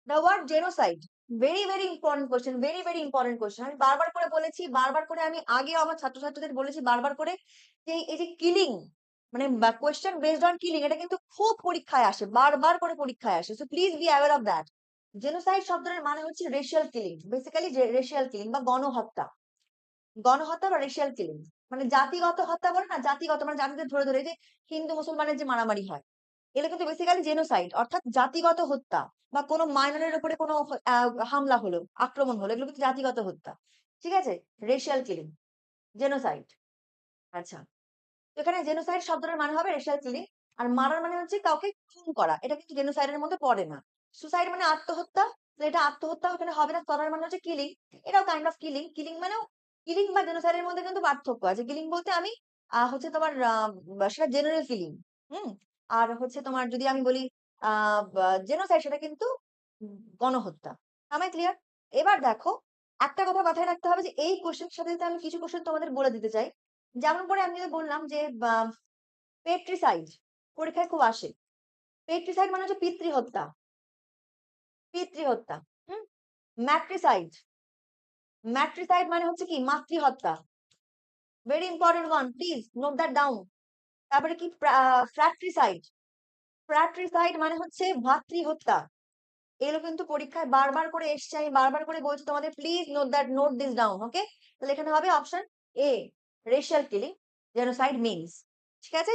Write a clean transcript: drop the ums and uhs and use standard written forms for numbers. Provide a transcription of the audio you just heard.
The word genocide, very very important question, very very important question. আমি বারবার করে বলেছি, বারবার করে আমি আগেও আমার ছাত্রছাত্রীদের বলেছি বারবার করে, যে এই যে কিলিং, মানে কোয়েশ্চেন বেসড অন কিলিং, এটা কিন্তু খুব পরীক্ষায় আসে, বারবার করে পরীক্ষায় আসে। So please be aware of that. Genocide শব্দের মানে হচ্ছে racial killing, basically racial killing বা গণহত্যা। গণহত্যা বা রেশিয়াল কিলিং, মানে জাতিগত হত্যা বলে না, জাতিগত মানে জাতিদের ধরে ধরে, যে হিন্দু মুসলমানের যে মারামারি হয়, এগুলো কিন্তু বেসিক্যালি জেনোসাইড, অর্থাৎ জাতিগত হত্যা। বা কোনো মাইনরের উপরে কোনো হামলা হলো, আক্রমণ হলো, এগুলো কিন্তু জাতিগত হত্যা। ঠিক আছে? Racial killing, genocide. আচ্ছা, তো এখানে জেনোসাইড শব্দটার মানে হবে রেশিয়াল কিলিং। আর মারার মানে হচ্ছে কাউকে খুন করা, এটা কিন্তু জেনোসাইডের মধ্যে পড়ে না। সুসাইড মানে আত্মহত্যা, তো এটা আত্মহত্যা এখানে হবে না। করার মানে হচ্ছে কিলিং, এটাও কাইন্ড অফ কিলিং। কিলিং মানেও, কিলিং বা জেনোসাইডের মধ্যে কিন্তু পার্থক্য আছে। কিলিং বলতে আমি হচ্ছে তোমার সেটা জেনারেল কিলিং। হুম। আর হচ্ছে তোমার যদি আমি বলি জেনোসাইড, সেটা কিন্তু গণহত্যা। আমি ক্লিয়ার? এবার দেখো, একটা কথা মাথায় রাখতে হবে, যে এই কোশ্চেনের সাথে সাথে আমি কিছু কোশ্চেন তোমাদের বলে দিতে চাই। যেমন করে আমি যদি বললাম যে পেট্রিসাইড, পরীক্ষায় খুব আসে। পেট্রিসাইড মানে হচ্ছে পিতৃহত্যা, পিতৃহত্যা। হুম। ম্যাট্রিসাইড, ম্যাট্রিসাইড মানে হচ্ছে কি মাতৃহত্যা। Very important one, please note that down. তারপরে কি ফ্র্যাট্রিসাইড, ফ্র্যাট্রিসাইড মানে হচ্ছে ভাতৃহত্যা। এগুলো কিন্তু পরীক্ষায় বারবার করে এসছে, আমি বারবার করে বলছি তোমাদের, please note that, note this down. Okay? তাহলে এখানে হবে option A, racial killing, genocide means. ঠিক আছে?